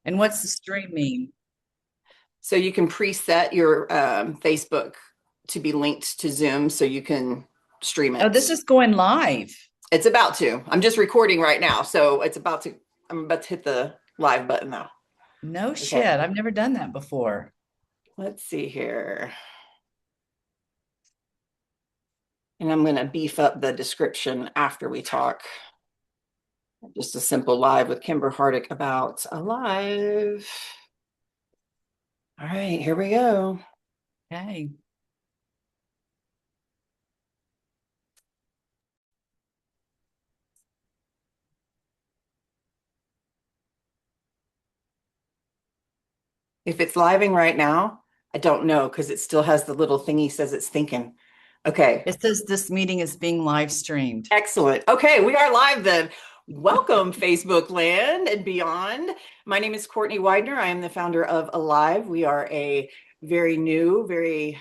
And what's the stream mean? So you can preset your Facebook to be linked to Zoom so you can stream Oh, this it. is going live. It's about to. I'm just recording right now, so I'm about to hit the live button now. No shit. Okay, I've never done that before. let's see here. And I'm going to beef up the description after we talk. Just a simple live with Kimber Hardick about Alive. All right, here we go. Okay. If it's living right now, I don't know because it still has the little thingy says it's thinking. Okay, It says this meeting is being live streamed. excellent. Okay, we are live then. Welcome, Facebook land and beyond. My name is Courtney Widener. I am the founder of Alive. We are a very new, very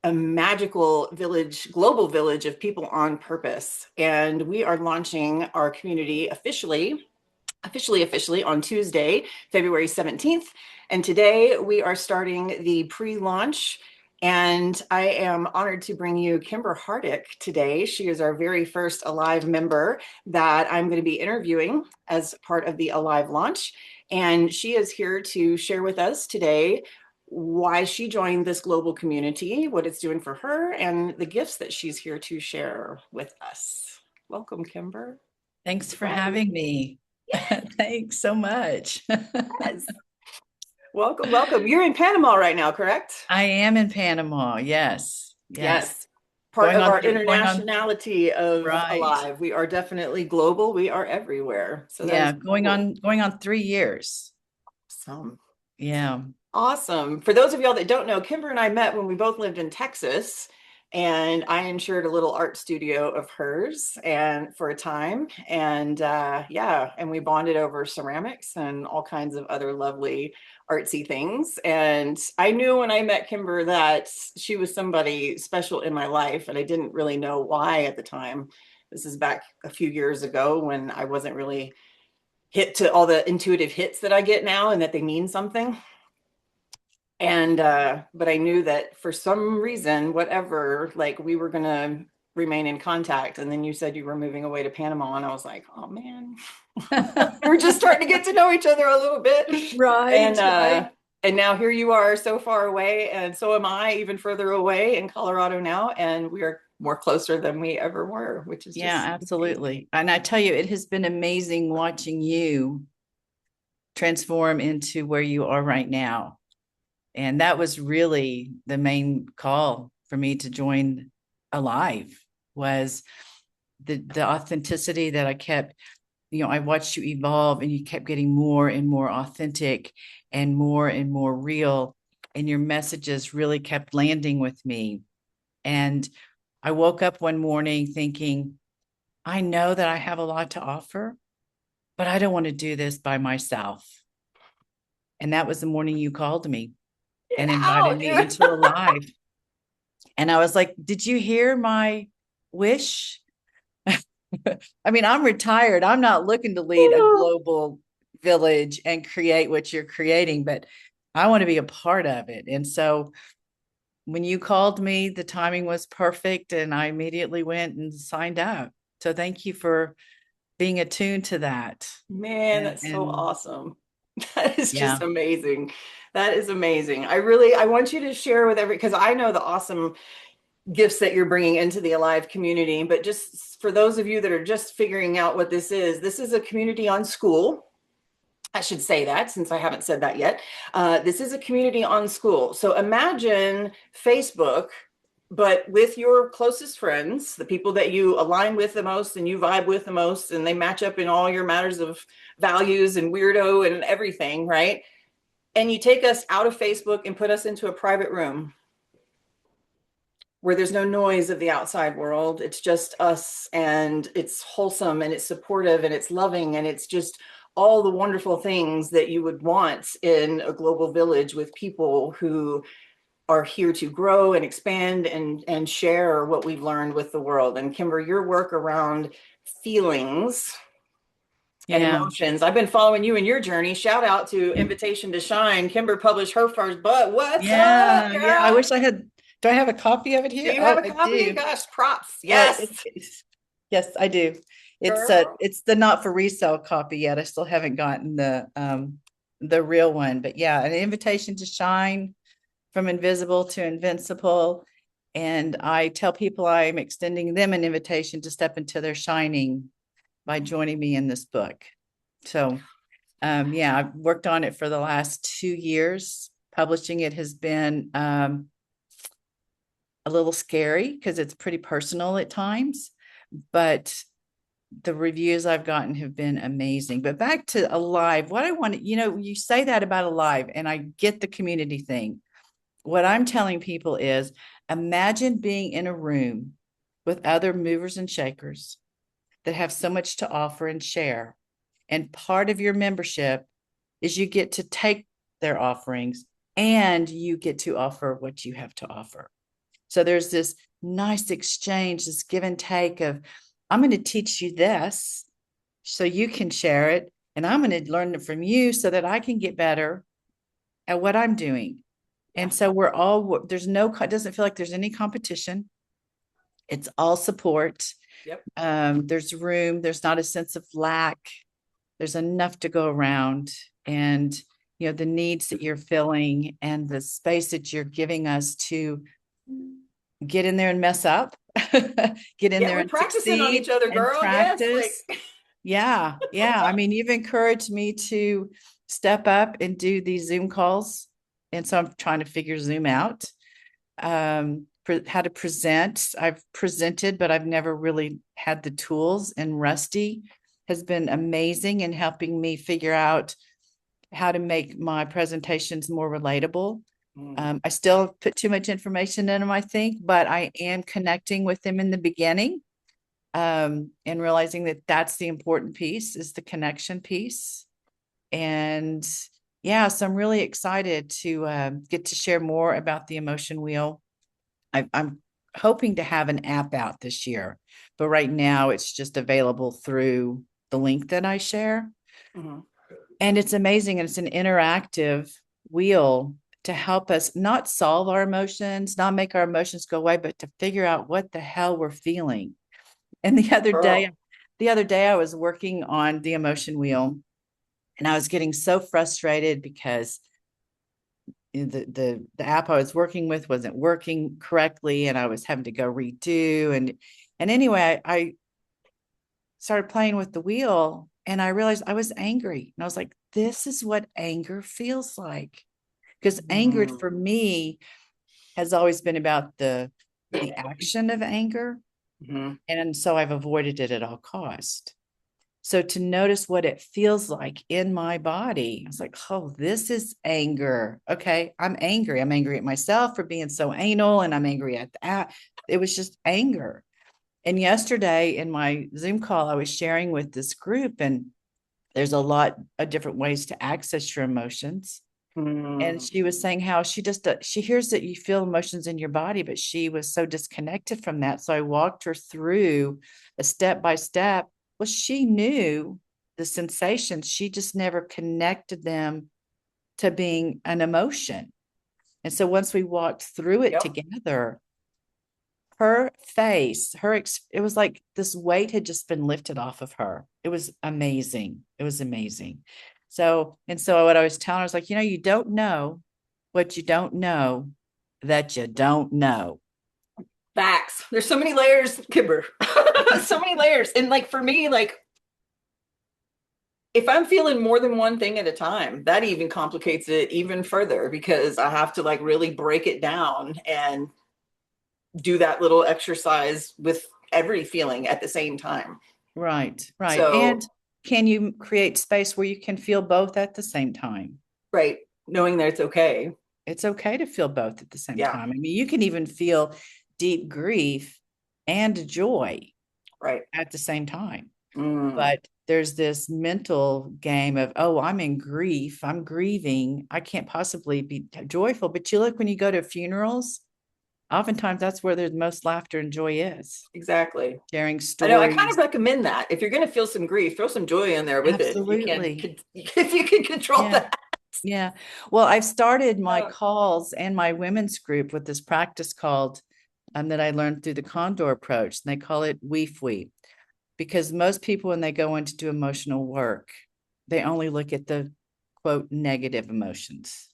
a magical village, global village of people on purpose. And we are launching our community officially on Tuesday, February 17th. And today we are starting the pre-launch. And I am honored to bring you Kimber Hardick today. She is our very first Alive member that I'm going to be interviewing as part of the Alive launch. And she is here to share with us today why she joined this global community, what it's doing for her, and the gifts that she's here to share with us. Welcome, Kimber. Thanks for Glad having me. Thanks so much. Yes. Welcome, welcome. You're in Panama right now, correct? I am in Panama. Yes. Yes. Yes. Part of our Going on, internationality of right. Alive. We are definitely global. We are everywhere. So that Yeah. is cool. Going on 3 years. Awesome. Yeah. Awesome. For those of y'all that don't know, Kimber and I met when we both lived in Texas, and I insured a little art studio of hers and for a time. And yeah, and we bonded over ceramics and all kinds of other lovely artsy things. And I knew when I met Kimber that she was somebody special in my life, and I didn't really know why at the time. This is back a few years ago when I wasn't really hit to all the intuitive hits that I get now and that they mean something. And but I knew that for some reason, whatever, like we were gonna remain in contact. And then you said you were moving away to Panama, and I was like, oh man, we were just starting to get to know each other a little bit. Right, And right. and now here you are so far away, and so am I, even further away in Colorado now, and we are more closer than we ever were, which is Yeah, just amazing. absolutely. And I tell you, it has been amazing watching you transform into where you are right now. And that was really the main call for me to join Alive was the authenticity that I kept, I watched you evolve and you kept getting more and more authentic and more real. And your messages really kept landing with me. And I woke up one morning thinking, I know that I have a lot to offer, but I don't want to do this by myself. And that was the morning you called me Get and invited out, me dude. into Alive. And I was like, did you hear my wish? I mean, I'm retired. I'm not looking to lead a global village and create what you're creating, but I want to be a part of it. And so when you called me, the timing was perfect, and I immediately went and signed up. So thank you for being attuned to that. Man, that's so And awesome. That is just yeah, amazing. That is amazing. I want you to share with because I know the awesome gifts that you're bringing into the Alive community, but just for those of you that are just figuring out what this is a community on school. I should say that since I haven't said that yet. This is a community on school. So imagine Facebook, but with your closest friends, the people that you align with the most and you vibe with the most, and they match up in all your matters of values and weirdo and everything, right? And you take us out of Facebook and put us into a private room where there's no noise of the outside world. It's just us, and it's wholesome and it's supportive and it's loving and it's just all the wonderful things that you would want in a global village with people who are here to grow and expand and share what we've learned with the world. And Kimber, your work around feelings and Yeah. emotions. I've been following you in your journey. Shout out to Invitation to Shine. Kimber published her first book. What's up, Yeah. Yeah. I girl? wish I had. Do I have a copy of it Do here? you have Oh, a I copy? do. Gosh, props. Uh, Yes, yes, I do. girl. It's the not for resale copy yet. I still haven't gotten the real one, but yeah, an invitation to shine from invisible to invincible. And I tell people I'm extending them an invitation to step into their shining by joining me in this book. So yeah, I've worked on it for the last 2 years. Publishing it has been a little scary because it's pretty personal at times, but the reviews I've gotten have been amazing. But back to Alive, what I want, you say that about Alive, and I get the community thing. What I'm telling people is imagine being in a room with other movers and shakers that have so much to offer and share. And part of your membership is you get to take their offerings and you get to offer what you have to offer. So there's this nice exchange, this give and take of, I'm going to teach you this so you can share it. And I'm going to learn it from you so that I can get better at what I'm doing. Yeah. And so we're all, there's no, it doesn't feel like there's any competition. It's all support. Yep. There's room. There's not a sense of lack. There's enough to go around. And, the needs that you're filling and the space that you're giving us to get in there and mess up, get in Yeah, there we're and practicing on succeed each other, and girl. Yes, like practice. Yeah. Yeah. I mean, you've encouraged me to step up and do these Zoom calls. And so I'm trying to figure Zoom out, how to present. I've presented, but I've never really had the tools. And Rusty has been amazing in helping me figure out how to make my presentations more relatable. I still put too much information in them, I think, but I am connecting with them in the beginning, and realizing that that's the important piece is the connection piece. And yeah, so I'm really excited to get to share more about the emotion wheel. I'm hoping to have an app out this year, but right now it's just available through the link that I share. mhm. And it's amazing. And it's an interactive wheel to help us not solve our emotions, not make our emotions go away, but to figure out what the hell we're feeling. And Girl. the other day I was working on the emotion wheel and I was getting so frustrated because the app I was working with wasn't working correctly and I was having to go redo. And anyway, I started playing with the wheel and I realized I was angry. And I was like, this is what anger feels like. Because anger Mm. for me has always been about the action of anger. Mhm. And so I've avoided it at all cost. So to notice what it feels like in my body, I was like, oh, this is anger. Okay, I'm angry. I'm angry at myself for being so anal, and I'm angry at that. It was just anger. And yesterday in my Zoom call, I was sharing with this group, and there's a lot of different ways to access your emotions. And Mm. she was saying how she just she hears that you feel emotions in your body, but she was so disconnected from that. So I walked her through a step by step. Well, she knew the sensations, she just never connected them to being an emotion. And so once we walked through it Yep. together, her face, it was like this weight had just been lifted off of her. It was amazing. It was amazing. So what I was telling her was like, you don't know what you don't know that you don't know. Facts. There's so many layers, Kibber. So many layers. And like for me, like if I'm feeling more than one thing at a time, that even complicates it even further because I have to like really break it down and do that little exercise with every feeling at the same time. Right, right. And So, can you create space where you can feel both at the same time? right, knowing that it's okay. It's okay to feel both at the same Yeah, time. I mean, you can even feel deep grief and joy right. at the same time. Mm, But there's this mental game of, oh, I'm in grief, I'm grieving, I can't possibly be joyful. But you look when you go to funerals, oftentimes that's where the most laughter and joy is. Exactly. Sharing I know. I kind of stories. recommend that. If you're going to feel some grief, throw some joy in there with it. If you can, Absolutely. if you can control Yeah. that. Yeah. Well, I've started my Uh, calls and my women's group with this practice called that I learned through the Condor approach. And they call it Weef Weep, because most people, when they go in to do emotional work, they only look at the quote negative emotions,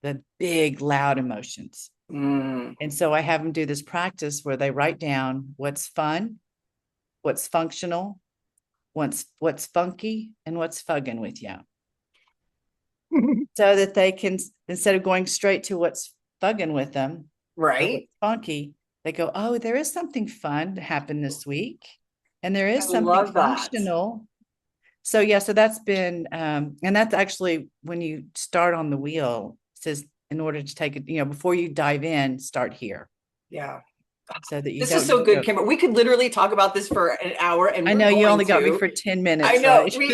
the big, loud emotions. mm, And so I have them do this practice where they write down what's fun, what's functional, what's funky, and what's fugging with you. So that they can, instead of going straight to what's fugging with them or what's right. funky, they go, oh, there is something fun to happen this week. And there I is something love that. functional. So yeah, so that's been and that's actually when you start on the wheel, it says in order to take it, before you dive in, start here. Yeah. So that you This is don't so just good, go. Kimber. We could literally talk about this for an hour, and I we're know you going only got me to. for 10 I minutes, know right? we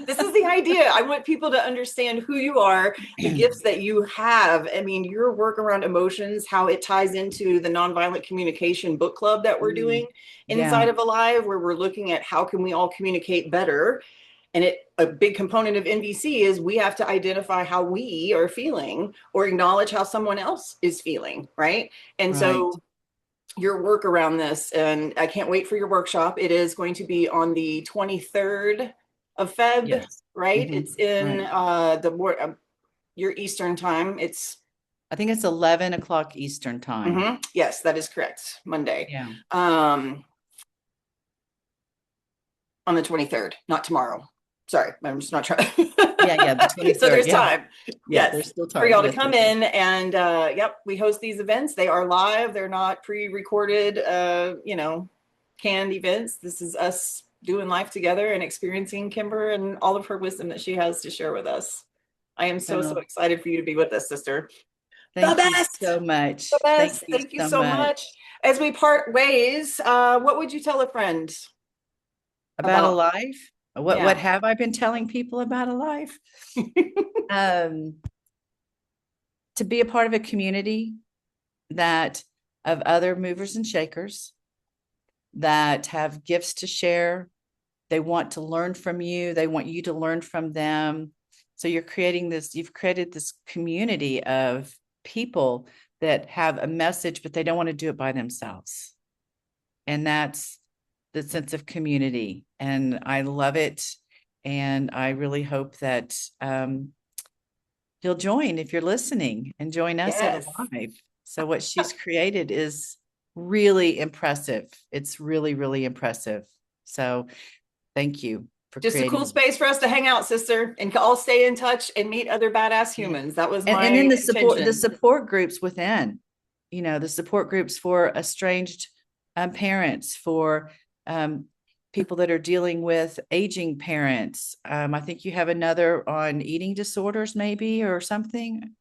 this is the idea. I want people to understand who you are, the gifts that you have. I mean, your work around emotions, how it ties into the nonviolent communication book club that we're Mm, doing yeah, inside of Alive, where we're looking at how can we all communicate better. And a big component of NVC is we have to identify how we are feeling or acknowledge how someone else is feeling, right? And right. so your work around this, and I can't wait for your workshop. It is going to be on the 23rd of Feb, Yes. right? Hmm. It's in Right. your Eastern time. It's I think it's 11 o'clock Eastern time. yes, that is correct. Monday. Yeah. Um, on the 23rd, not tomorrow. Sorry, I'm just not trying. Yeah. Yeah. The So 23rd. there's Yeah. time. Yeah. Yes, There's still for time. y'all to Yes. come Yes. Yes. in and yep, we host these events. They are live. They're not pre-recorded, canned events. This is us doing life together and experiencing Kimber and all of her wisdom that she has to share with us. I am so, so Well, excited for you to be with us, sister. The thank you best. so The much. Thank best. you Thank you so so much. much. As we part ways, what would you tell a friend About a about? life. What Yeah. have I been telling people about a life? Um, to be a part of a community that of other movers and shakers that have gifts to share. They want to learn from you. They want you to learn from them. So you've created this community of people that have a message, but they don't want to do it by themselves. And that's the sense of community. And I love it. And I really hope that you'll join if you're listening and join us at Yes. Alive. So what she's created is really impressive. It's really, really impressive. So thank you for Just a cool creating. space for us to hang out, sister, and all stay in touch and meet other badass Yeah. humans. That was And my then the intention. support groups within, the support groups for estranged parents, for people that are dealing with aging parents. I think you have another on eating disorders, maybe, or something.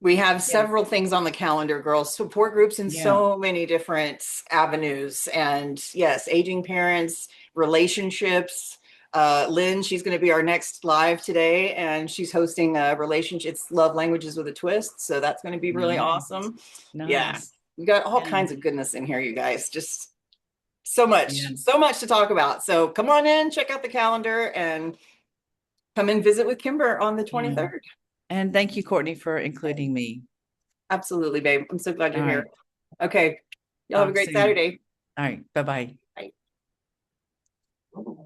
We have Yeah. several things on the calendar, girls, support groups in Yeah. so many different avenues. And yes, aging parents, relationships. Lynn, she's going to be our next live today, and she's hosting a relationship. It's love languages with a twist. So that's going to be really Nice. awesome. Yeah. Nice. We got all Yeah. kinds of goodness in here, you guys. Just Yeah. so much to talk about. So come on in, check out the calendar, and come and visit with Kimber on the Yeah. 23rd. And thank you, Courtney, for including me. Absolutely, babe. I'm so glad All you're here. right. Okay. Y'all have a Talk great soon. Saturday. All right. Bye bye. Bye.